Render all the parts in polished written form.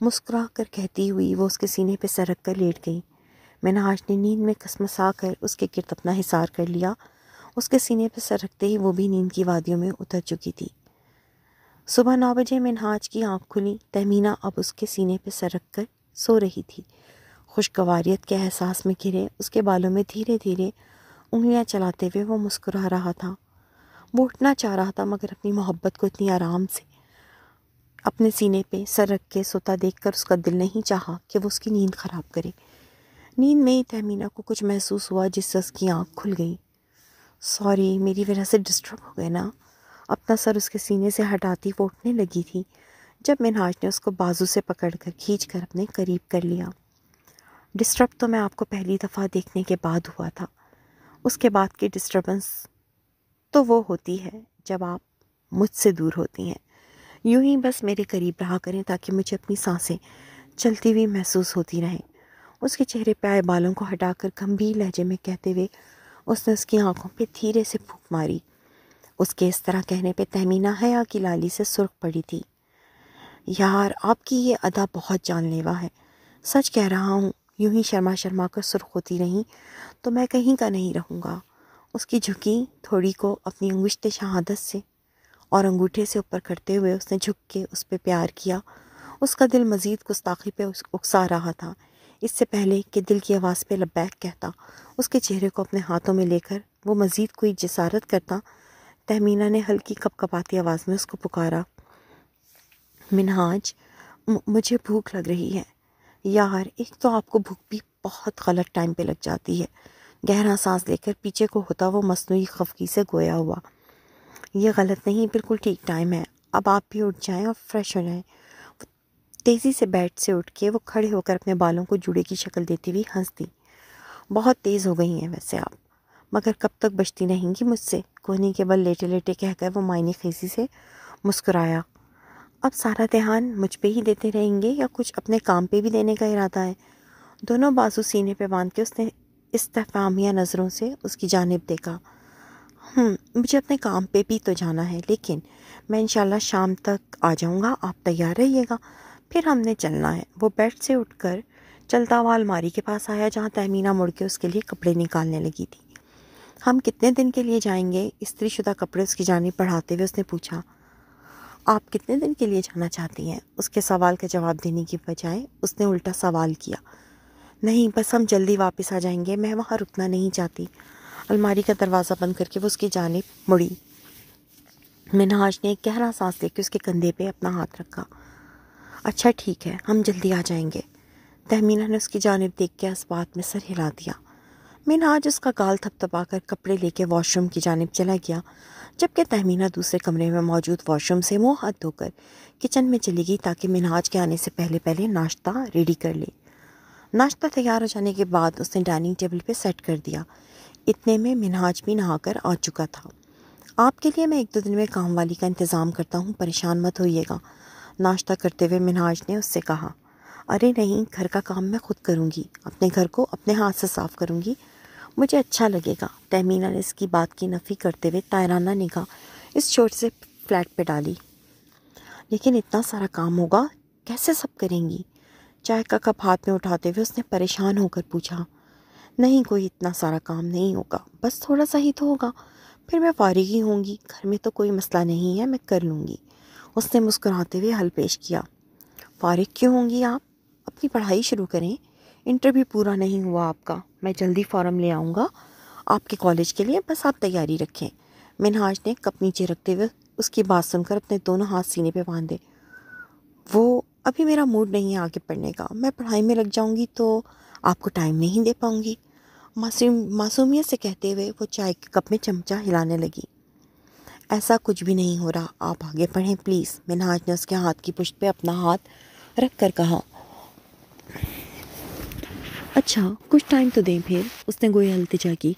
مسکرا کر کہتی ہوئی وہ اس کے سینے پہ سر رکھ کر لیٹ گئی۔ منہاج نے نیند میں کسمسا کر اس کے گرد اپنا حصار کر لیا۔ اس کے سینے پہ سر رکھتے ہی وہ بھی نیند کی وادیوں میں اتر چکی تھی۔ صبح 9 بجے منہاج کی آنکھ کھلی۔ تہمینہ اب اس کے سینے پہ سر رکھ کر سو رہی تھی۔ خوشگواریت کے احساس میں گھرے اس کے بالوں میں دھیرے دھیرے انگلیاں چلاتے ہوئے وہ مسکرا رہا تھا۔ وہ اٹھنا چاہ رہا تھا مگر اپنی محبت کو اتنی آرام سے اپنے سینے پہ سر رکھ کے سوتا دیکھ کر اس کا دل نہیں چاہا کہ وہ اس کی نیند خراب کرے۔ نیند میں ہی تہمینہ کو کچھ محسوس ہوا جس سے اس کی آنکھ کھل گئی۔ سوری، میری وجہ سے ڈسٹرب ہو گئے نا۔ اپنا سر اس کے سینے سے ہٹاتی وہ اٹھنے لگی تھی جب منہاج نے اس کو بازو سے پکڑ کر کھینچ کر اپنے قریب کر لیا۔ ڈسٹرب تو میں آپ کو پہلی دفعہ دیکھنے کے بعد ہوا تھا، اس کے بعد کی ڈسٹربنس تو وہ ہوتی ہے جب آپ مجھ سے دور ہوتی ہیں۔ یوں ہی بس میرے قریب رہا کریں تاکہ مجھے اپنی سانسیں چلتی ہوئی محسوس ہوتی رہیں۔ اس کے چہرے پہ آئے بالوں کو ہٹا کر گمبھیر لہجے میں کہتے ہوئے اس نے اس کی آنکھوں پہ دھیرے سے پھونک ماری۔ اس کے اس طرح کہنے پہ تہمینہ حیا کی لالی سے سرخ پڑی تھی۔ یار، آپ کی یہ ادا بہت جان لیوا ہے، سچ کہہ رہا ہوں۔ یوں ہی شرما شرما کر سرخ ہوتی رہیں تو میں کہیں کا نہیں رہوں گا۔ اس کی جھکی تھوڑی کو اپنی انگشت شہادت سے اور انگوٹھے سے اوپر کرتے ہوئے اس نے جھک کے اس پہ پیار کیا۔ اس کا دل مزید گستاخی پہ اکسا رہا تھا۔ اس سے پہلے کہ دل کی آواز پہ لبیک کہتا، اس کے چہرے کو اپنے ہاتھوں میں لے کر وہ مزید کوئی جسارت کرتا، تہمینہ نے ہلکی کپکپاتی آواز میں اس کو پکارا، منہاج، مجھے بھوک لگ رہی ہے۔ یار، ایک تو آپ کو بھوک بھی بہت غلط ٹائم پہ لگ جاتی ہے۔ گہرا سانس لے کر پیچھے کو ہوتا وہ مصنوعی خفگی سے گویا ہوا، یہ غلط نہیں، بالکل ٹھیک ٹائم ہے۔ اب آپ بھی اٹھ جائیں اور فریش ہو جائیں۔ تیزی سے بیڈ سے اٹھ کے وہ کھڑے ہو کر اپنے بالوں کو جوڑے کی شکل دیتی ہوئی ہنس دی۔ بہت تیز ہو گئی ہیں ویسے آپ، مگر کب تک بچتی رہیں گی مجھ سے؟ کوہنی کے بل لیٹے لیٹے کہہ کر وہ معنی خیزی سے مسکرایا۔ اب سارا دھیان مجھ پہ ہی دیتے رہیں گے یا کچھ اپنے کام پہ بھی دینے کا ارادہ ہے؟ دونوں بازو سینے پہ باندھ کے اس نے استفہامیہ نظروں سے اس کی جانب دیکھا۔ مجھے اپنے کام پہ بھی تو جانا ہے، لیکن میں انشاءاللہ شام تک آ جاؤں گا، آپ تیار رہیے گا، پھر ہم نے چلنا ہے۔ وہ بیڈ سے اٹھ کر چلتا ہوا الماری کے پاس آیا جہاں تہمینہ مڑ کے اس کے لیے کپڑے نکالنے لگی تھی۔ ہم کتنے دن کے لیے جائیں گے؟ استری شدہ کپڑے اس کی جانب بڑھاتے ہوئے اس نے پوچھا۔ آپ کتنے دن کے لیے جانا چاہتی ہیں؟ اس کے سوال کا جواب دینے کی بجائے اس نے الٹا سوال کیا۔ نہیں، بس ہم جلدی واپس آ جائیں گے، میں وہاں رکنا نہیں چاہتی۔ الماری کا دروازہ بند کر کے وہ اس کی جانب مڑی۔ منہاج نے ایک گہرا سانس لے کے اس کے کندھے پہ اپنا ہاتھ رکھا۔ اچھا ٹھیک ہے، ہم جلدی آ جائیں گے۔ تہمینہ نے اس کی جانب دیکھ کے اس بات میں سر ہلا دیا۔ منہاج اس کا گال تھپ تھپا کر کپڑے لے کے واش روم کی جانب چلا گیا، جبکہ تہمینہ دوسرے کمرے میں موجود واش روم سے منہ ہاتھ دھو کر کچن میں چلی گئی تاکہ منہاج کے آنے سے پہلے پہلے ناشتہ ریڈی کر لے۔ ناشتہ تیار ہو جانے کے بعد اس نے ڈائننگ ٹیبل پہ سیٹ کر دیا۔ اتنے میں منہاج بھی نہا کر آ چکا تھا۔ آپ کے لیے میں 1-2 دن میں کام والی کا انتظام کرتا ہوں، پریشان مت ہوئیے گا، ناشتہ کرتے ہوئے منہاج نے اس سے کہا۔ ارے نہیں، گھر کا کام میں خود کروں گی، اپنے گھر کو اپنے ہاتھ سے صاف کروں گی، مجھے اچھا لگے گا۔ تہمینہ نے اس کی بات کی نفی کرتے ہوئے طائرانہ نگاہ اس چھوٹے سے فلیٹ پہ ڈالی۔ لیکن اتنا سارا کام ہوگا، کیسے سب کریں گی؟ چائے کا کپ ہاتھ میں اٹھاتے ہوئے اس نے پریشان ہو کر پوچھا۔ نہیں، کوئی اتنا سارا کام نہیں ہوگا، بس تھوڑا سا ہی تو ہوگا، پھر میں فارغ ہی ہوں گی، گھر میں تو کوئی مسئلہ نہیں ہے، میں کر لوں گی۔ اس نے مسکراتے ہوئے حل پیش کیا۔ فارغ کیوں ہوں گی آپ؟ اپنی پڑھائی شروع کریں، انٹرویو پورا نہیں ہوا آپ کا، میں جلدی فارم لے آؤں گا آپ کے کالج کے لیے، بس آپ تیاری رکھیں۔ منہاج نے کپ نیچے رکھتے ہوئے اس کی بات سن کر اپنے دونوں ہاتھ سینے پہ باندھے۔ وہ ابھی میرا موڈ نہیں ہے آگے پڑھنے کا، میں پڑھائی میں لگ جاؤں گی تو آپ کو ٹائم نہیں دے پاؤں گی، معصومیت سے کہتے ہوئے وہ چائے کے کپ میں چمچہ ہلانے لگی۔ ایسا کچھ بھی نہیں ہو رہا، آپ آگے پڑھیں پلیز، منہاج نے اس کے ہاتھ کی پشت پہ اپنا ہاتھ رکھ کر کہا۔ اچھا، کچھ ٹائم تو دیں پھر، اس نے گویا التجا کی۔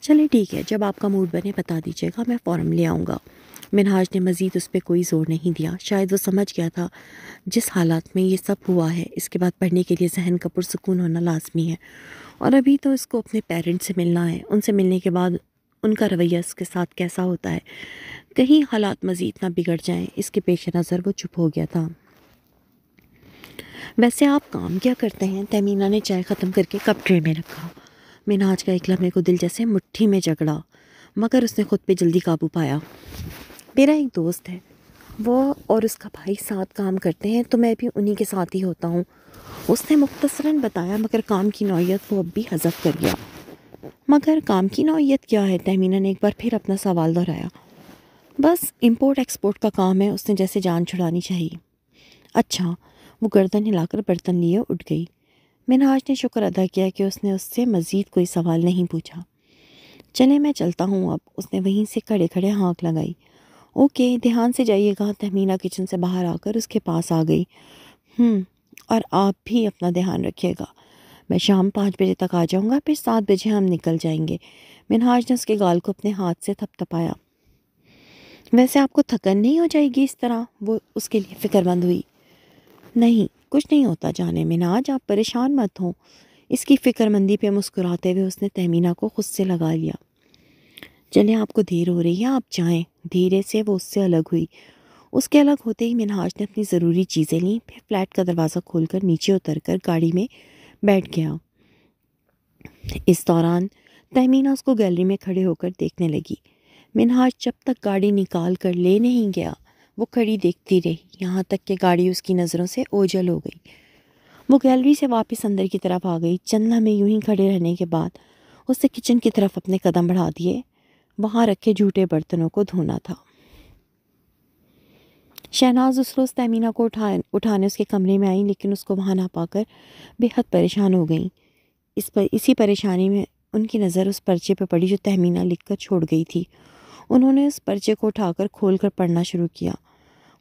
چلیں ٹھیک ہے، جب آپ کا موڈ بنے بتا دیجیے گا، میں فارم لے آؤں گا۔ منہاج نے مزید اس پہ کوئی زور نہیں دیا، شاید وہ سمجھ گیا تھا جس حالات میں یہ سب ہوا ہے اس کے بعد پڑھنے کے لیے ذہن کا پرسکون ہونا لازمی ہے، اور ابھی تو اس کو اپنے پیرنٹس سے ملنا ہے، ان سے ملنے کے بعد ان کا رویہ اس کے ساتھ کیسا ہوتا ہے، کہیں حالات مزید نہ بگڑ جائیں، اس کے پیش نظر وہ چپ ہو گیا تھا۔ ویسے آپ کام کیا کرتے ہیں؟ تہمینہ نے چائے ختم کر کے کپ ٹرے میں رکھا۔ منہاج کا ایک لمحے کو دل جیسے مٹھی میں جگڑا، مگر اس نے خود پہ جلدی قابو پایا۔ میرا ایک دوست ہے، وہ اور اس کا بھائی ساتھ کام کرتے ہیں، تو میں بھی انہی کے ساتھ ہی ہوتا ہوں، اس نے مختصراً بتایا، مگر کام کی نوعیت وہ اب بھی حذف کر گیا۔ مگر کام کی نوعیت کیا ہے؟ تہمینہ نے ایک بار پھر اپنا سوال دہرایا۔ بس امپورٹ ایکسپورٹ کا کام ہے، اس نے جیسے جان چھڑانی چاہیے۔ اچھا، وہ گردن ہلا کر برتن لیے اٹھ گئی۔ منہاج نے شکر ادا کیا کہ اس نے اس سے مزید کوئی سوال نہیں پوچھا۔ چلے میں چلتا ہوں اب، اس نے وہیں سے کھڑے کھڑے ہانک لگائی۔ اوکے، دھیان سے جائیے گا، تہمینہ کچن سے باہر آ کر اس کے پاس آ گئی۔ اور آپ بھی اپنا دھیان رکھیے گا، میں شام 5 بجے تک آ جاؤں گا، پھر 7 بجے ہم نکل جائیں گے۔ منہاج نے اس کے گال کو اپنے ہاتھ سے تھپ تھپایا۔ ویسے آپ کو تھکن نہیں ہو جائے گی اس طرح؟ وہ اس کے لیے فکر مند ہوئی۔ نہیں، کچھ نہیں ہوتا جانے منہاج، آپ پریشان مت ہوں۔ اس کی فکر مندی پہ مسکراتے ہوئے اس نے تہمینہ کو خود سے لگا لیا۔ چلیں، آپ کو دیر ہو رہی ہے، آپ جائیں۔ دھیرے سے وہ اس سے الگ ہوئی۔ اس کے الگ ہوتے ہی منہاج نے اپنی ضروری چیزیں لیں، پھر فلیٹ کا دروازہ کھول کر نیچے اتر کر گاڑی میں بیٹھ گیا۔ اس دوران تہمینہ اس کو گیلری میں کھڑے ہو کر دیکھنے لگی۔ منہاج جب تک گاڑی نکال کر لے نہیں گیا، وہ کھڑی دیکھتی رہی، یہاں تک کہ گاڑی اس کی نظروں سے اوجھل ہو گئی۔ وہ گیلری سے واپس اندر کی طرف آ گئی۔ چند لمحے یوں ہی کھڑے رہنے کے بعد اس نے کچن کی طرف اپنے قدم بڑھا دیے۔ وہاں رکھے جھوٹے برتنوں کو دھونا تھا۔ شہناز اس روز تہمینہ کو اٹھانے اس کے کمرے میں آئیں، لیکن اس کو وہاں نہ پا کر بے حد پریشان ہو گئیں۔ اسی پریشانی میں ان کی نظر اس پرچے پہ پڑی جو تہمینہ لکھ کر چھوڑ گئی تھی۔ انہوں نے اس پرچے کو اٹھا کر کھول کر پڑھنا شروع کیا۔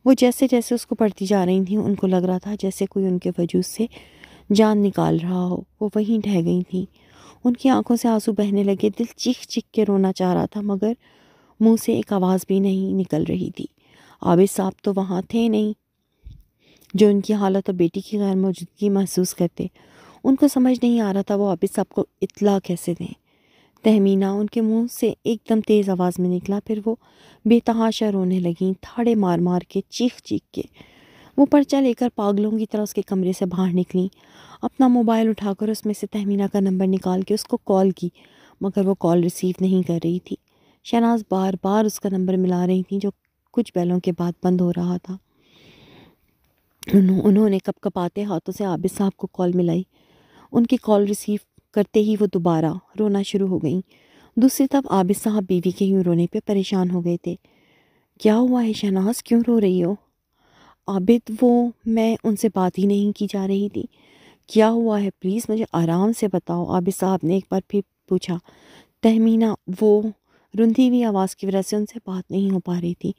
وہ جیسے جیسے اس کو پڑھتی جا رہی تھیں، ان کو لگ رہا تھا جیسے کوئی ان کے وجود سے جان نکال رہا ہو۔ وہ وہیں ڈھہ گئی تھیں۔ ان کی آنکھوں سے آنسو بہنے لگے۔ دل چیخ چیخ کے رونا چاہ رہا تھا، مگر منہ سے ایک آواز بھی نہیں نکل رہی تھی۔ عابد صاحب تو وہاں تھے نہیں، جو ان کی حالت اور بیٹی کی غیر موجودگی محسوس کرتے۔ ان کو سمجھ نہیں آ رہا تھا وہ عابد صاحب کو اطلاع کیسے دیں۔ تہمینہ ان کے منہ سے ایک دم تیز آواز میں نکلا، پھر وہ بے تحاشا رونے لگیں، تھاڑے مار مار کے، چیخ چیخ کے۔ وہ پرچہ لے کر پاگلوں کی طرح اس کے کمرے سے باہر نکلیں۔ اپنا موبائل اٹھا کر اس میں سے تہمینہ کا نمبر نکال کے اس کو کال کی، مگر وہ کال ریسیو نہیں کر رہی تھی۔ شہناز بار بار اس کا نمبر ملا رہی تھیں، جو کچھ بیلوں کے بعد بند ہو رہا تھا۔ انہوں نے کپ کپاتے ہاتھوں سے عابد صاحب کو کال ملائی۔ ان کی کال ریسیو کرتے ہی وہ دوبارہ رونا شروع ہو گئیں۔ دوسری طرف عابد صاحب بیوی کے یوں رونے پہ پریشان ہو گئے تھے۔ کیا ہوا ہے شہناز، کیوں رو رہی ہو؟ عابد، میں ان سے بات ہی نہیں کی جا رہی تھی۔ کیا ہوا ہے، پلیز مجھے آرام سے بتاؤ، عابد صاحب نے ایک بار پھر پوچھا۔ تہمینہ رندھی ہوئی آواز کی وجہ سے ان سے بات نہیں ہو پا رہی تھی۔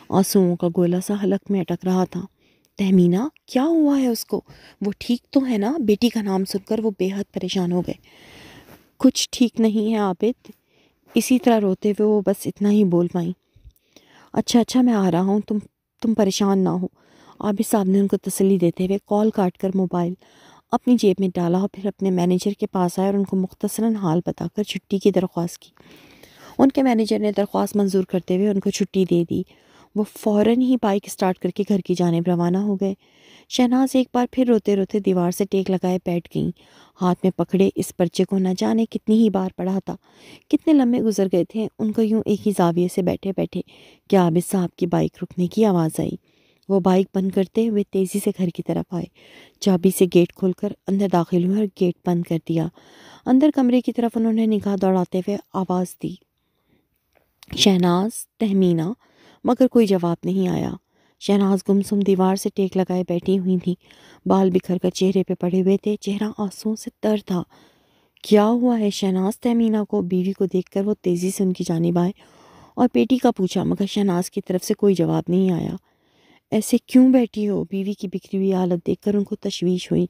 آنسوؤں کا گولا سا حلق میں اٹک رہا تھا۔ تہمینہ، کیا ہوا ہے اس کو؟ وہ ٹھیک تو ہے نا؟ بیٹی کا نام سن کر وہ بے حد پریشان ہو گئے۔ کچھ ٹھیک نہیں ہے عابد، اسی طرح روتے ہوئے وہ بس اتنا ہی بول پائیں۔ اچھا میں آ رہا ہوں، تم پریشان نہ ہو، عابد صاحب نے ان کو تسلی دیتے ہوئے کال کاٹ کر موبائل اپنی جیب میں ڈالا، اور پھر اپنے مینیجر کے پاس آئے اور ان کو مختصراً حال بتا کر چھٹی کی درخواست کی۔ ان کے مینیجر نے درخواست منظور کرتے ہوئے ان کو چھٹی دے دی۔ وہ فوراً ہی بائک اسٹارٹ کر کے گھر کی جانب روانہ ہو گئے۔ شہناز ایک بار پھر روتے روتے دیوار سے ٹیک لگائے بیٹھ گئیں، ہاتھ میں پکڑے اس پرچے کو نہ جانے کتنی ہی بار پڑھا تھا، کتنے لمحے گزر گئے تھے ان کو یوں ایک ہی زاویے سے بیٹھے بیٹھے کہ عابد صاحب کی بائک رکنے کی آواز آئی۔ وہ بائک بند کرتے ہوئے تیزی سے گھر کی طرف آئے، چابی سے گیٹ کھول کر اندر داخل ہوئے اور گیٹ بند کر دیا۔ اندر کمرے کی طرف انہوں نے نگاہ دوڑاتے ہوئے آواز دی، شہناز، تہمینہ، مگر کوئی جواب نہیں آیا۔ شہناز گمسم دیوار سے ٹیک لگائے بیٹھی ہوئی تھی، بال بکھر کر چہرے پہ پڑے ہوئے تھے، چہرہ آنسوؤں سے تر تھا۔ کیا ہوا ہے شہناز؟ تہمینہ کو بیوی کو دیکھ کر وہ تیزی سے ان کی جانب آئے اور بیٹی کا پوچھا، مگر شہناز کی طرف سے کوئی جواب نہیں آیا۔ ایسے کیوں بیٹھی ہو؟ بیوی کی بکھری ہوئی حالت دیکھ کر ان کو تشویش ہوئی۔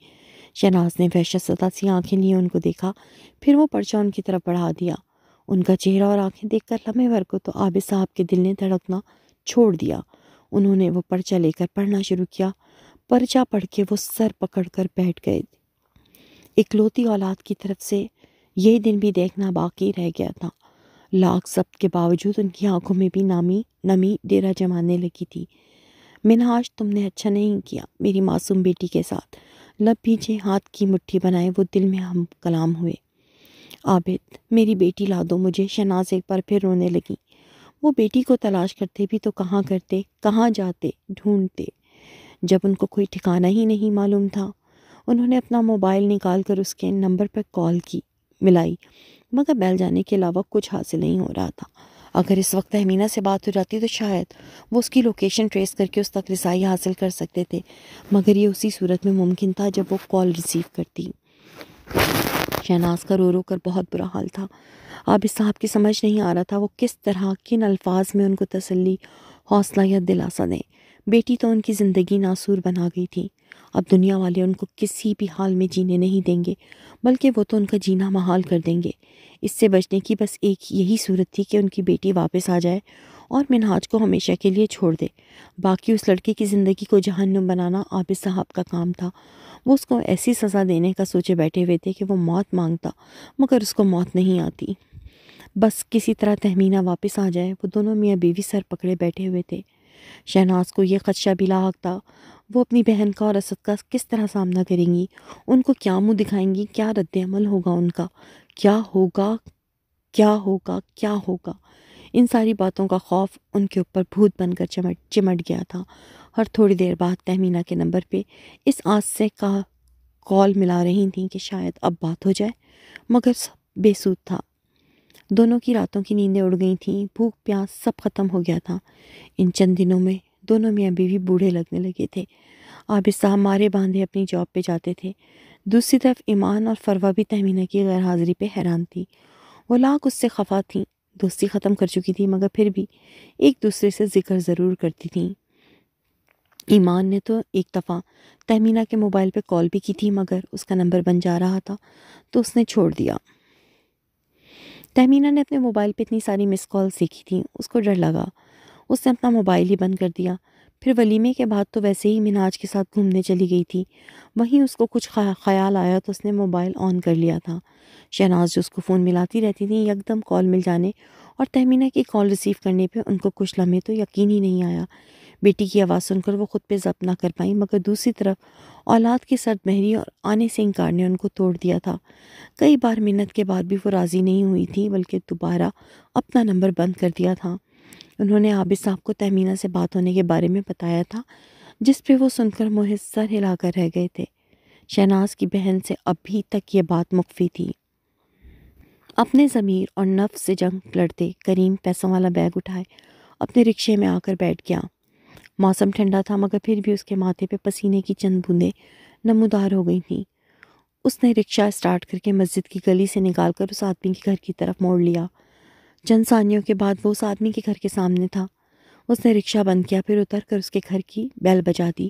شہناز نے وحشت زدہ سی آنکھیں لیے ان کو دیکھا، پھر وہ پرچہ ان کی طرف بڑھا دیا۔ ان کا چہرہ اور آنکھیں دیکھ کر لمحے بھر کو تو عابد صاحب کے دل نے دھڑکنا چھوڑ دیا۔ انہوں نے وہ پرچہ لے کر پڑھنا شروع کیا۔ پرچہ پڑھ کے وہ سر پکڑ کر بیٹھ گئے۔ اکلوتی اولاد کی طرف سے یہ دن بھی دیکھنا باقی رہ گیا تھا۔ لاکھ ضبط کے باوجود ان کی آنکھوں میں بھی نمی ڈیرا جمانے لگی تھی۔ منہاج، تم نے اچھا نہیں کیا میری معصوم بیٹی کے ساتھ، لب بھیجے ہاتھ کی مٹھی بنائے وہ دل میں ہم کلام ہوئے۔ عابد، میری بیٹی لا دو مجھے، شہناز ایک بار پھر رونے لگی۔ وہ بیٹی کو تلاش کرتے بھی تو کہاں کرتے، کہاں جاتے، ڈھونڈتے، جب ان کو کوئی ٹھکانہ ہی نہیں معلوم تھا۔ انہوں نے اپنا موبائل نکال کر اس کے نمبر پر کال کی، ملائی، مگر بیل جانے کے علاوہ کچھ حاصل نہیں ہو رہا تھا۔ اگر اس وقت تہمینہ سے بات ہو جاتی تو شاید وہ اس کی لوکیشن ٹریس کر کے اس تک رسائی حاصل کر سکتے تھے، مگر یہ اسی صورت میں ممکن تھا جب وہ کال ریسیو کرتی۔ شہناز کا رو رو کر بہت برا حال تھا۔ عابد صاحب کی سمجھ نہیں آ رہا تھا وہ کس طرح کن الفاظ میں ان کو تسلی، حوصلہ یا دلاسا دیں۔ بیٹی تو ان کی زندگی ناسور بنا گئی تھی، اب دنیا والے ان کو کسی بھی حال میں جینے نہیں دیں گے، بلکہ وہ تو ان کا جینا محال کر دیں گے۔ اس سے بچنے کی بس ایک یہی صورت تھی کہ ان کی بیٹی واپس آ جائے اور منہاج کو ہمیشہ کے لیے چھوڑ دے۔ باقی اس لڑکے کی زندگی کو جہنم بنانا عابد صاحب کا کام تھا۔ وہ اس کو ایسی سزا دینے کا سوچے بیٹھے ہوئے تھے کہ وہ موت مانگتا، مگر اس کو موت نہیں آتی۔ بس کسی طرح تہمینہ واپس آ جائے۔ وہ دونوں میاں بیوی سر پکڑے بیٹھے ہوئے تھے۔ شہناز کو یہ خدشہ بھی لاحق تھا، وہ اپنی بہن کا اور اسد کا کس طرح سامنا کریں گی، ان کو کیا منہ دکھائیں گی، کیا رد عمل ہوگا ان کا، کیا ہوگا کیا ہوگا کیا ہوگا۔ ان ساری باتوں کا خوف ان کے اوپر بھوت بن کر چمٹ گیا تھا، اور تھوڑی دیر بعد تہمینہ کے نمبر پہ اس آس سے کال ملا رہی تھیں کہ شاید اب بات ہو جائے، مگر سب بے سود تھا۔ دونوں کی راتوں کی نیندیں اڑ گئی تھیں، بھوک پیاس سب ختم ہو گیا تھا۔ ان چند دنوں میں دونوں میاں بیوی بوڑھے لگنے لگے تھے۔ عابد صاحب مارے باندھے اپنی جاب پہ جاتے تھے۔ دوسری طرف ایمان اور فروہ بھی تہمینہ کی غیر حاضری پہ حیران تھی۔ وہ لاکھ اس سے خفا تھیں، دوستی ختم کر چکی تھی، مگر پھر بھی ایک دوسرے سے ذکر ضرور کرتی تھیں۔ ایمان نے تو ایک دفعہ تہمینہ کے موبائل پہ کال بھی کی تھی، مگر اس کا نمبر بن جا رہا تھا تو اس نے چھوڑ دیا۔ تہمینہ نے اپنے موبائل پہ اتنی ساری مس کالز دیکھی تھیں، اس کو ڈر لگا، اس نے اپنا موبائل ہی بند کر دیا۔ پھر ولیمے کے بعد تو ویسے ہی منہاج کے ساتھ گھومنے چلی گئی تھی، وہیں اس کو کچھ خیال آیا تو اس نے موبائل آن کر لیا تھا۔ شہناز جو اس کو فون ملاتی رہتی تھیں، یکدم کال مل جانے اور تہمینہ کی کال ریسیو کرنے پہ ان کو کچھ لمحے تو یقین ہی نہیں آیا۔ بیٹی کی آواز سن کر وہ خود پہ ضبط نہ کر پائیں، مگر دوسری طرف اولاد کی سرد مہری اور آنے سے انکار نے ان کو توڑ دیا تھا۔ کئی بار منت کے بعد بھی وہ راضی نہیں ہوئی تھی، بلکہ دوبارہ اپنا نمبر بند کر دیا تھا۔ انہوں نے عابد صاحب کو تہمینہ سے بات ہونے کے بارے میں بتایا تھا، جس پہ وہ سن کر محض سر ہلا کر رہ گئے تھے۔ شہناز کی بہن سے ابھی تک یہ بات مخفی تھی۔ اپنے ضمیر اور نفس سے جنگ لڑتے کریم پیسوں والا بیگ اٹھائے اپنے رکشے میں آ کر بیٹھ گیا۔ موسم ٹھنڈا تھا، مگر پھر بھی اس کے ماتھے پہ پسینے کی چند بوندیں نمودار ہو گئی تھیں۔ اس نے رکشہ اسٹارٹ کر کے مسجد کی گلی سے نکال کر اس آدمی کے گھر کی طرف موڑ لیا۔ چند ثانیوں کے بعد وہ اس آدمی کے گھر کے سامنے تھا۔ اس نے رکشہ بند کیا، پھر اتر کر اس کے گھر کی بیل بجا دی۔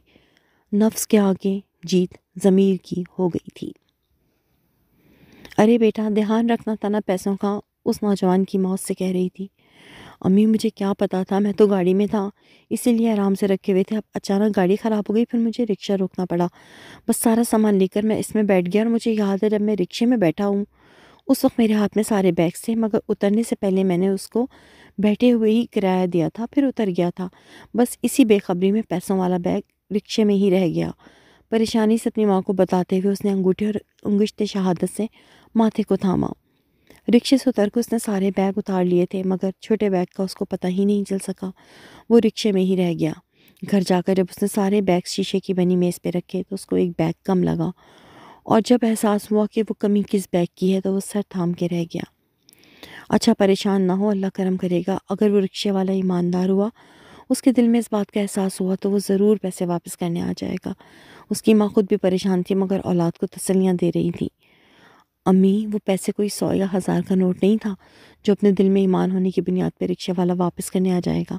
نفس کے آگے جیت ضمیر کی ہو گئی تھی۔ ارے بیٹا، دھیان رکھنا تھا نا پیسوں کا، اس نوجوان کی موت سے کہہ رہی تھی۔ امی مجھے کیا پتا تھا، میں تو گاڑی میں تھا، اسی لیے آرام سے رکھے ہوئے تھے، اب اچانک گاڑی خراب ہو گئی، پھر مجھے رکشہ روکنا پڑا، بس سارا سامان لے کر میں اس میں بیٹھ گیا۔ اور مجھے یاد ہے جب میں رکشے میں بیٹھا ہوں اس وقت میرے ہاتھ میں سارے بیگس تھے، مگر اترنے سے پہلے میں نے اس کو بیٹھے ہوئے ہی کرایہ دیا تھا، پھر اتر گیا تھا، بس اسی بے خبری میں پیسوں والا بیگ رکشے میں ہی رہ گیا۔ پریشانی سے اپنی ماں کو بتاتے ہوئے اس نے انگوٹھے اور انگشت شہادت سے ماتھے کو تھاما۔ رکشے سے اتر کے اس نے سارے بیگ اتار لیے تھے، مگر چھوٹے بیگ کا اس کو پتہ ہی نہیں چل سکا، وہ رکشے میں ہی رہ گیا۔ گھر جا کر جب اس نے سارے بیگ شیشے کی بنی میز پہ رکھے تو اس کو ایک بیگ کم لگا، اور جب احساس ہوا کہ وہ کمی کس بیگ کی ہے تو وہ سر تھام کے رہ گیا۔ اچھا پریشان نہ ہو، اللہ کرم کرے گا۔ اگر وہ رکشے والا ایماندار ہوا، اس کے دل میں اس بات کا احساس ہوا تو وہ ضرور پیسے واپس کرنے آ جائے گا۔ اس کی ماں خود بھی پریشان تھی، مگر اولاد کو تسلیاں دے رہی تھی۔ امی، وہ پیسے کوئی 100 یا 1000 کا نوٹ نہیں تھا جو اپنے دل میں ایمان ہونے کی بنیاد پہ رکشے والا واپس کرنے آ جائے گا۔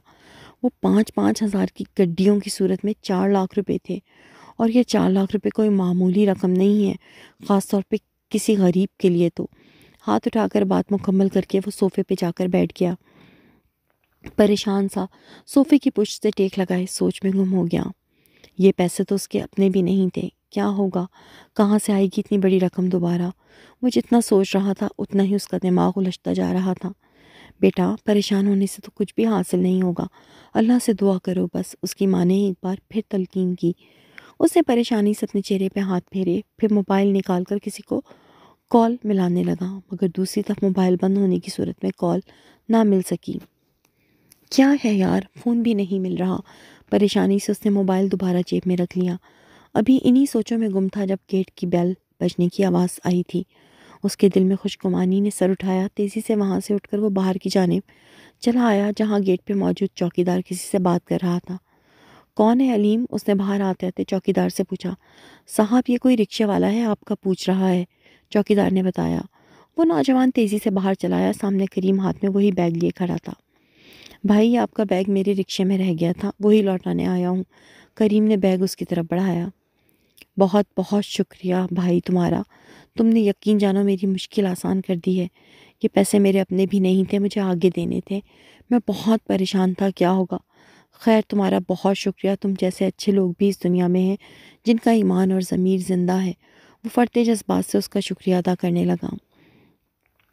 وہ 5-5 ہزار کی گڈیوں کی صورت میں 4 لاکھ روپے تھے، اور یہ 4 لاکھ روپے کوئی معمولی رقم نہیں ہے، خاص طور پہ کسی غریب کے لیے۔ تو ہاتھ اٹھا کر بات مکمل کر کے وہ صوفے پہ جا کر بیٹھ گیا۔ پریشان سا صوفے کی پشت سے ٹیک لگائے سوچ میں گم ہو گیا۔ یہ پیسے تو اس کے اپنے بھی نہیں تھے، کیا ہوگا، کہاں سے آئے گی اتنی بڑی رقم دوبارہ؟ وہ جتنا سوچ رہا تھا اتنا ہی اس کا دماغ الجھتا جا رہا تھا۔ بیٹا، پریشان ہونے سے تو کچھ بھی حاصل نہیں ہوگا، اللہ سے دعا کرو بس، اس کی ماں نے ایک بار پھر تلقین کی۔ اس نے پریشانی سے اپنے چہرے پہ ہاتھ پھیرے، پھر موبائل نکال کر کسی کو کال ملانے لگا، مگر دوسری طرف موبائل بند ہونے کی صورت میں کال نہ مل سکی۔ کیا ہے یار، فون بھی نہیں مل رہا۔ پریشانی سے اس نے موبائل دوبارہ جیب میں رکھ لیا۔ ابھی انہی سوچوں میں گم تھا جب گیٹ کی بیل بجنے کی آواز آئی تھی۔ اس کے دل میں خوشگمانی نے سر اٹھایا۔ تیزی سے وہاں سے اٹھ کر وہ باہر کی جانب چلا آیا جہاں گیٹ پہ موجود چوکیدار کسی سے بات کر رہا تھا۔ کون ہے علیم؟ اس نے باہر آتے آتے چوکیدار سے پوچھا۔ صاحب، یہ کوئی رکشے والا ہے، آپ کا پوچھ رہا ہے، چوکیدار نے بتایا۔ وہ نوجوان تیزی سے باہر چلا آیا۔ سامنے کریم ہاتھ میں وہی بیگ لیے کھڑا تھا۔ بھائی، آپ کا بیگ میرے رکشے میں رہ گیا تھا، وہی لوٹانے آیا ہوں۔ کریم نے بیگ اس کی طرف بڑھایا۔ بہت بہت شکریہ بھائی تمہارا، تم نے یقین جانو میری مشکل آسان کر دی ہے۔ یہ پیسے میرے اپنے بھی نہیں تھے، مجھے آگے دینے تھے، میں بہت پریشان تھا، کیا ہوگا۔ خیر، تمہارا بہت شکریہ، تم جیسے اچھے لوگ بھی اس دنیا میں ہیں جن کا ایمان اور ضمیر زندہ ہے۔ وہ فرتے جذبات سے اس کا شکریہ ادا کرنے لگا۔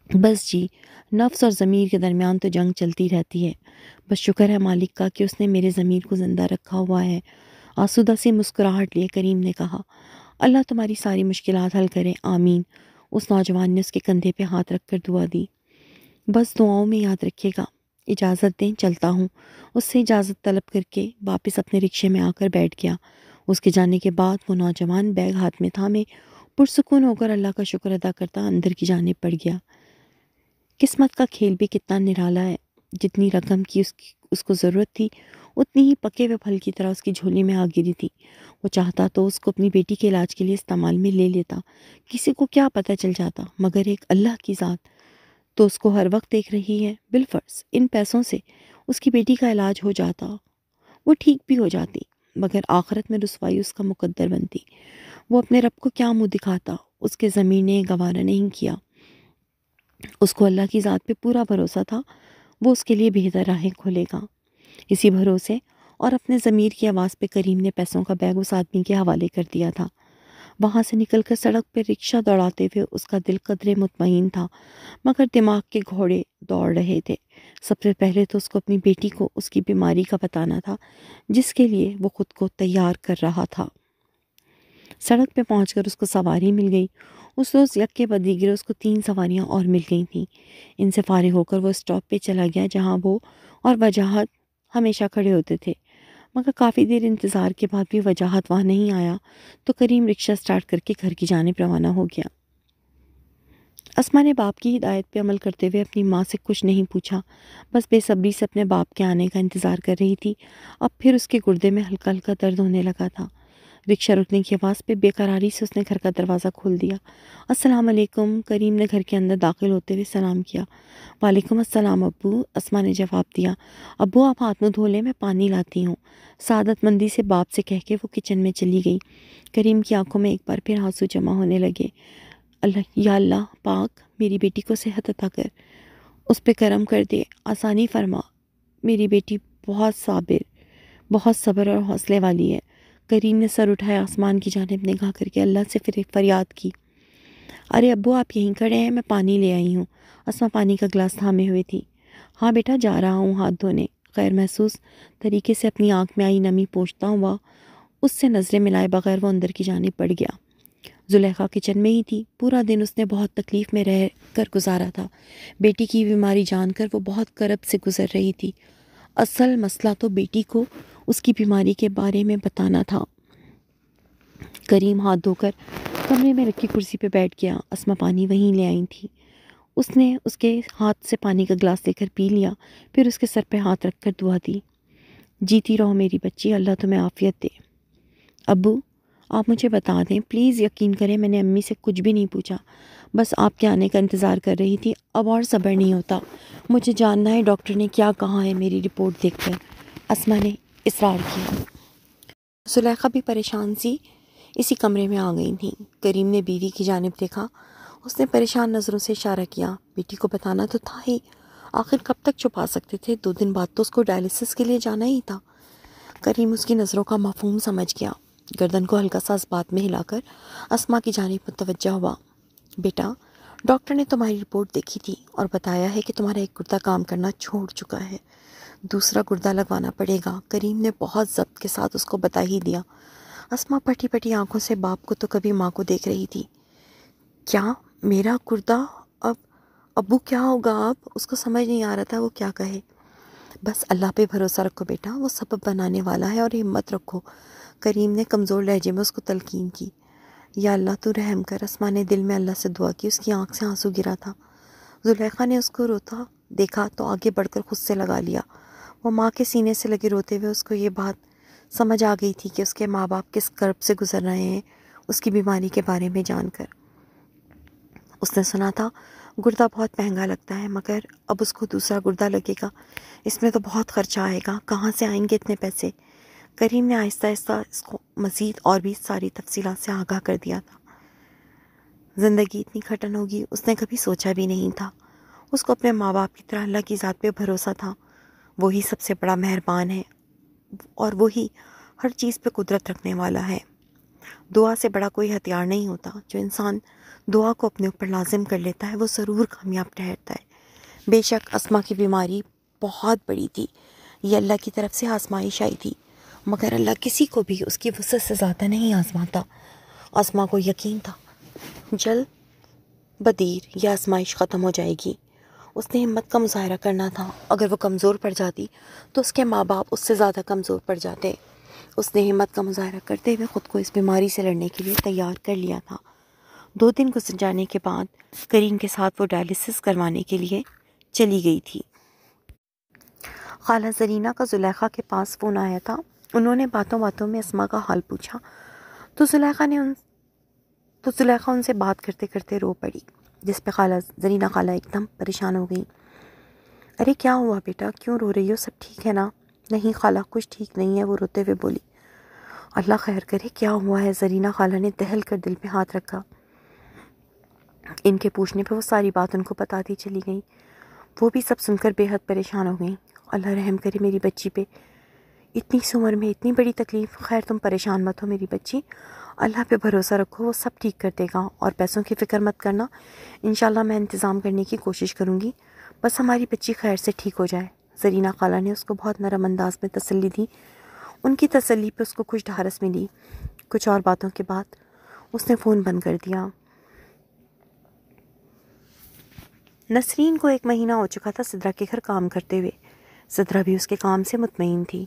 بس جی، نفس اور ضمیر کے درمیان تو جنگ چلتی رہتی ہے، بس شکر ہے مالک کا کہ اس نے میرے ضمیر کو زندہ رکھا ہوا ہے۔ آسودہ سی مسکراہٹ لیے کریم نے کہا۔ اللہ تمہاری ساری مشکلات حل کرے، آمین۔ اس نوجوان نے اس کے کندھے پہ ہاتھ رکھ کر دعا دی۔ بس دعاؤں میں یاد رکھے گا، اجازت دیں، چلتا ہوں۔ اس سے اجازت طلب کر کے واپس اپنے رکشے میں آ کر بیٹھ گیا۔ اس کے جانے کے بعد وہ نوجوان بیگ ہاتھ میں تھامے پرسکون ہو کر اللہ کا شکر ادا کرتا اندر کی جانب بڑھ گیا۔ قسمت کا کھیل بھی کتنا نرالا ہے، جتنی رقم کی اس کو ضرورت تھی اتنی ہی پکے ہوئے پھل کی طرح اس کی جھولی میں آ گری تھی۔ وہ چاہتا تو اس کو اپنی بیٹی کے علاج کے لیے استعمال میں لے لیتا، کسی کو کیا پتہ چل جاتا، مگر ایک اللہ کی ذات تو اس کو ہر وقت دیکھ رہی ہے۔ بالفرض ان پیسوں سے اس کی بیٹی کا علاج ہو جاتا، وہ ٹھیک بھی ہو جاتی، مگر آخرت میں رسوائی اس کا مقدر بنتی۔ وہ اپنے رب کو کیا منہ دکھاتا؟ اس کے ضمیر نے گوارا نہیں کیا۔ اس کو اللہ کی ذات پہ پورا بھروسہ تھا، وہ اس کے لیے بہتر راہیں کھولے گا۔ اسی بھروسے اور اپنے ضمیر کی آواز پہ کریم نے پیسوں کا بیگ اس آدمی کے حوالے کر دیا تھا۔ وہاں سے نکل کر سڑک پہ رکشہ دوڑاتے ہوئے اس کا دل قدرے مطمئن تھا، مگر دماغ کے گھوڑے دوڑ رہے تھے۔ سب سے پہلے تو اس کو اپنی بیٹی کو اس کی بیماری کا بتانا تھا، جس کے لیے وہ خود کو تیار کر رہا تھا۔ سڑک پہ پہنچ کر اس کو سواری مل گئی۔ اس روز یک کے بعد دیگرے اس کو 3 سواریاں اور مل گئی تھیں۔ ان سے فارغ ہو کر وہ اسٹاپ پہ چلا گیا جہاں وہ اور وجاہت ہمیشہ کھڑے ہوتے تھے، مگر کافی دیر انتظار کے بعد بھی وجاہت وہاں نہیں آیا تو کریم رکشہ سٹارٹ کر کے گھر کی جانب روانہ ہو گیا۔ اسما نے باپ کی ہدایت پہ عمل کرتے ہوئے اپنی ماں سے کچھ نہیں پوچھا، بس بے صبری سے اپنے باپ کے آنے کا انتظار کر رہی تھی۔ اب پھر اس کے گردے میں ہلکا ہلکا درد ہونے لگا تھا۔ رکشہ رکنے کی آواز پہ بے قراری سے اس نے گھر کا دروازہ کھول دیا۔ السلام علیکم، کریم نے گھر کے اندر داخل ہوتے ہوئے سلام کیا۔ وعلیکم السلام ابو، اسما نے جواب دیا۔ ابو آپ ہاتھ منہ دھو لیں، میں پانی لاتی ہوں، سعادت مندی سے باپ سے کہہ کے وہ کچن میں چلی گئی۔ کریم کی آنکھوں میں ایک بار پھر آنسو جمع ہونے لگے۔ یا اللہ پاک، میری بیٹی کو صحت عطا کر، اس پہ کرم کر دے، آسانی فرما، میری بیٹی بہت صبر اور حوصلے والی ہے۔ کریم نے سر اٹھایا، آسمان کی جانب نگاہ کر کے اللہ سے پھر فریاد کی۔ ارے ابو آپ یہیں کھڑے ہیں، میں پانی لے آئی ہوں۔ اسما پانی کا گلاس تھامے ہوئے تھی۔ ہاں بیٹا، جا رہا ہوں ہاتھ دھونے۔ غیر محسوس طریقے سے اپنی آنکھ میں آئی نمی پوچھتا ہوا اس سے نظریں ملائے بغیر وہ اندر کی جانب بڑھ گیا۔ زلیخا کچن میں ہی تھی۔ پورا دن اس نے بہت تکلیف میں رہ کر گزارا تھا۔ بیٹی کی بیماری جان کر وہ بہت کرب سے گزر رہی تھی۔ اصل مسئلہ تو بیٹی کو اس کی بیماری کے بارے میں بتانا تھا۔ کریم ہاتھ دھو کر کمرے میں رکھی کرسی پہ بیٹھ گیا۔ اسما پانی وہیں لے آئی تھی۔ اس نے اس کے ہاتھ سے پانی کا گلاس لے کر پی لیا، پھر اس کے سر پہ ہاتھ رکھ کر دعا دی۔ جیتی رہو میری بچی، اللہ تمہیں عافیت دے۔ ابو آپ مجھے بتا دیں پلیز، یقین کریں میں نے امی سے کچھ بھی نہیں پوچھا، بس آپ کے آنے کا انتظار کر رہی تھی۔ اب اور صبر نہیں ہوتا، مجھے جاننا ہے ڈاکٹر نے کیا کہا ہے میری رپورٹ دیکھ کر، اسما نے اصرار کیا۔ زلیخا بھی پریشان سی اسی کمرے میں آ گئی تھیں۔ کریم نے بیوی کی جانب دیکھا، اس نے پریشان نظروں سے اشارہ کیا۔ بیٹی کو بتانا تو تھا ہی، آخر کب تک چھپا سکتے تھے؟ 2 دن بعد تو اس کو ڈائلیسس کے لیے جانا ہی تھا۔ کریم اس کی نظروں کا مفہوم سمجھ گیا، گردن کو ہلکا سا اس بات میں ہلا کر اسما کی جانب متوجہ ہوا۔ بیٹا، ڈاکٹر نے تمہاری رپورٹ دیکھی تھی اور بتایا ہے کہ تمہارا ایک گردہ کام کرنا چھوڑ چکا ہے، دوسرا گردہ لگوانا پڑے گا۔ کریم نے بہت ضبط کے ساتھ اس کو بتا ہی دیا۔ اسما پٹی پٹی آنکھوں سے باپ کو تو کبھی ماں کو دیکھ رہی تھی۔ کیا میرا گردہ؟ اب ابو کیا ہوگا اب؟ اس کو سمجھ نہیں آ رہا تھا وہ کیا کہے۔ بس اللہ پہ بھروسہ رکھو بیٹا، وہ سبب بنانے والا ہے، اور ہمت رکھو، کریم نے کمزور لہجے میں اس کو تلقین کی۔ یا اللہ تو رحم کر، اسما نے دل میں اللہ سے دعا کی۔ اس کی آنکھ سے آنسو گرا تھا۔ زلیخا نے اس کو روتا دیکھا تو آگے بڑھ کر خود سے لگا لیا۔ وہ ماں کے سینے سے لگے روتے ہوئے، اس کو یہ بات سمجھ آ گئی تھی کہ اس کے ماں باپ کس کرب سے گزر رہے ہیں اس کی بیماری کے بارے میں جان کر۔ اس نے سنا تھا گردہ بہت مہنگا لگتا ہے، مگر اب اس کو دوسرا گردہ لگے گا، اس میں تو بہت خرچہ آئے گا، کہاں سے آئیں گے اتنے پیسے؟ کریم نے آہستہ آہستہ اس کو مزید اور بھی ساری تفصیلات سے آگاہ کر دیا تھا۔ زندگی اتنی کھٹن ہوگی اس نے کبھی سوچا بھی نہیں تھا۔ اس کو اپنے ماں باپ کی طرح اللہ کی ذات پہ بھروسہ تھا۔ وہی سب سے بڑا مہربان ہے اور وہی ہر چیز پہ قدرت رکھنے والا ہے۔ دعا سے بڑا کوئی ہتھیار نہیں ہوتا۔ جو انسان دعا کو اپنے اوپر لازم کر لیتا ہے وہ ضرور کامیاب ٹھہرتا ہے۔ بے شک اسما کی بیماری بہت بڑی تھی، یہ اللہ کی طرف سے آزمائش آئی تھی، مگر اللہ کسی کو بھی اس کی وسعت سے زیادہ نہیں آزماتا۔ اسما کو یقین تھا جلد بدیر یہ آزمائش ختم ہو جائے گی۔ اس نے ہمت کا مظاہرہ کرنا تھا، اگر وہ کمزور پڑ جاتی تو اس کے ماں باپ اس سے زیادہ کمزور پڑ جاتے۔ اس نے ہمت کا مظاہرہ کرتے ہوئے خود کو اس بیماری سے لڑنے کے لیے تیار کر لیا تھا۔ 2 دن گزر جانے کے بعد کریم کے ساتھ وہ ڈائلسس کروانے کے لیے چلی گئی تھی۔ خالہ زرینہ کا زلیخا کے پاس فون آیا تھا۔ انہوں نے باتوں باتوں میں اسما کا حال پوچھا تو زلیخا ان سے بات کرتے کرتے رو پڑی، جس پہ خالہ زرینہ خالہ ایک دم پریشان ہو گئی۔ ارے کیا ہوا بیٹا، کیوں رو رہی ہو؟ سب ٹھیک ہے نا؟ نہیں خالہ کچھ ٹھیک نہیں ہے، وہ روتے ہوئے بولی۔ اللہ خیر کرے، کیا ہوا ہے؟ زرینہ خالہ نے دہل کر دل پہ ہاتھ رکھا۔ ان کے پوچھنے پہ وہ ساری بات ان کو بتاتی چلی گئی۔ وہ بھی سب سن کر بے حد پریشان ہو گئیں۔ اللہ رحم کرے میری بچی پہ، اتنی سی عمر میں اتنی بڑی تکلیف۔ خیر تم پریشان مت ہو میری بچی، اللہ پہ بھروسہ رکھو، وہ سب ٹھیک کر دے گا، اور پیسوں کی فکر مت کرنا، انشاءاللہ میں انتظام کرنے کی کوشش کروں گی، بس ہماری بچی خیر سے ٹھیک ہو جائے۔ زرینہ خالہ نے اس کو بہت نرم انداز میں تسلی دی۔ ان کی تسلی پہ اس کو کچھ ڈھارس ملی۔ کچھ اور باتوں کے بعد اس نے فون بند کر دیا۔ نسرین کو 1 مہینہ ہو چکا تھا سدرا کے گھر کام کرتے ہوئے۔ سدرا بھی اس کے کام سے مطمئن تھی۔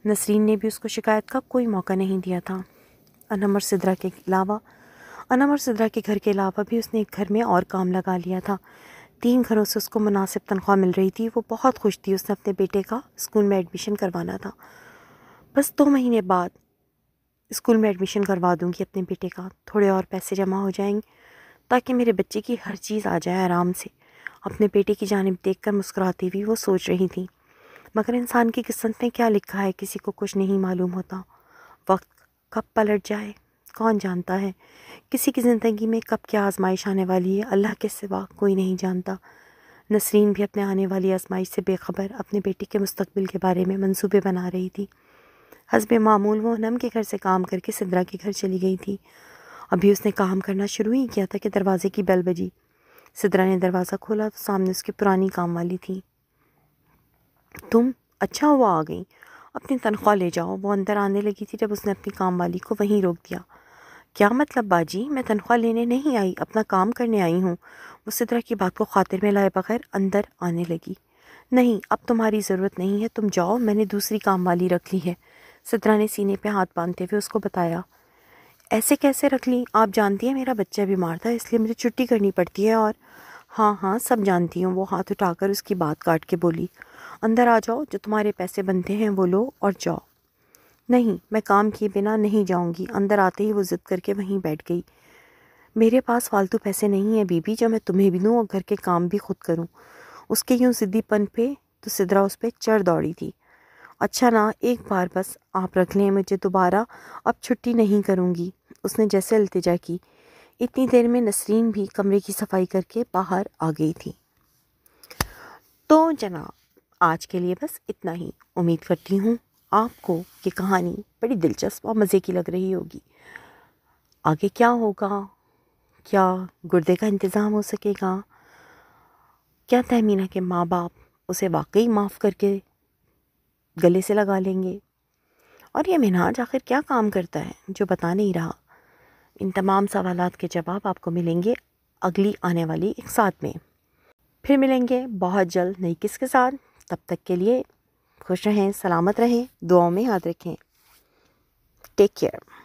نسرین نے بھی اس کو شکایت کا کوئی موقع نہیں دیا تھا۔ انم اور سدرا کے گھر کے علاوہ بھی اس نے ایک گھر میں اور کام لگا لیا تھا۔ 3 گھروں سے اس کو مناسب تنخواہ مل رہی تھی۔ وہ بہت خوش تھی، اس نے اپنے بیٹے کا اسکول میں ایڈمیشن کروانا تھا۔ بس 2 مہینے بعد اسکول میں ایڈمیشن کروا دوں گی اپنے بیٹے کا، تھوڑے اور پیسے جمع ہو جائیں گے تاکہ میرے بچے کی ہر چیز آ جائے آرام سے۔ اپنے بیٹے کی جانب دیکھ کر مسکراتی ہوئی وہ سوچ رہی تھی، مگر انسان کی قسمت میں کیا لکھا ہے کسی کو کچھ نہیں معلوم ہوتا۔ وقت کب پلٹ جائے کون جانتا ہے، کسی کی زندگی میں کب کیا آزمائش آنے والی ہے اللہ کے سوا کوئی نہیں جانتا۔ نسرین بھی اپنے آنے والی آزمائش سے بے خبر اپنے بیٹے کے مستقبل کے بارے میں منصوبے بنا رہی تھی۔ حسب معمول وہ انم کے گھر سے کام کر کے سدرا کے گھر چلی گئی تھی۔ ابھی اس نے کام کرنا شروع ہی کیا تھا کہ دروازے کی بیل بجی۔ سدرا نے دروازہ کھولا تو سامنے اس کی پرانی کام والی تھی۔ تم؟ اچھا ہوا آ گئی، اپنی تنخواہ لے جاؤ۔ وہ اندر آنے لگی تھی جب اس نے اپنی کام والی کو وہیں روک دیا۔ کیا مطلب باجی؟ میں تنخواہ لینے نہیں آئی، اپنا کام کرنے آئی ہوں۔ وہ سدرا کی بات کو خاطر میں لائے بغیر اندر آنے لگی۔ نہیں اب تمہاری ضرورت نہیں ہے، تم جاؤ، میں نے دوسری کام والی رکھ لی ہے۔ سدرا نے سینے پہ ہاتھ باندھتے ہوئے اس کو بتایا۔ ایسے کیسے رکھ لی؟ آپ جانتی ہیں میرا بچہ بیمار تھا اس لیے مجھے چھٹی کرنی پڑتی ہے، اور ہاں سب جانتی ہوں۔ وہ ہاتھ اٹھا کر اس کی بات کاٹ کے بولی۔ اندر آ جاؤ، جو تمہارے پیسے بنتے ہیں وہ لو اور جاؤ۔ نہیں میں کام کیے بنا نہیں جاؤں گی۔ اندر آتے ہی وہ ضد کر کے وہیں بیٹھ گئی۔ میرے پاس فالتو پیسے نہیں ہیں بی بی جو میں تمہیں بھی دوں اور گھر کے کام بھی خود کروں۔ اس کے یوں ضدی پن پہ تو سدرا اس پہ چڑھ دوڑی تھی۔ اچھا نا ایک بار بس آپ رکھ لیں، مجھے دوبارہ اب چھٹی نہیں کروں گی، اس نے جیسے التجا کی۔ اتنی دیر میں نسرین بھی کمرے کی صفائی کر کے باہر آ گئی تھی۔ تو جناب آج کے لیے بس اتنا ہی۔ امید کرتی ہوں آپ کو یہ کہانی بڑی دلچسپ اور مزے کی لگ رہی ہوگی۔ آگے کیا ہوگا؟ کیا گردے کا انتظام ہو سکے گا؟ کیا تہمینہ کے ماں باپ اسے واقعی معاف کر کے گلے سے لگا لیں گے؟ اور یہ منہاج آخر کیا کام کرتا ہے جو بتا نہیں رہا؟ ان تمام سوالات کے جواب آپ کو ملیں گے اگلی آنے والی ایک ساتھ میں. پھر ملیں گے بہت جلد نئی قسط کے ساتھ. تب تک کے لیے خوش رہیں، سلامت رہیں، دعاؤں میں یاد رکھیں. Take care.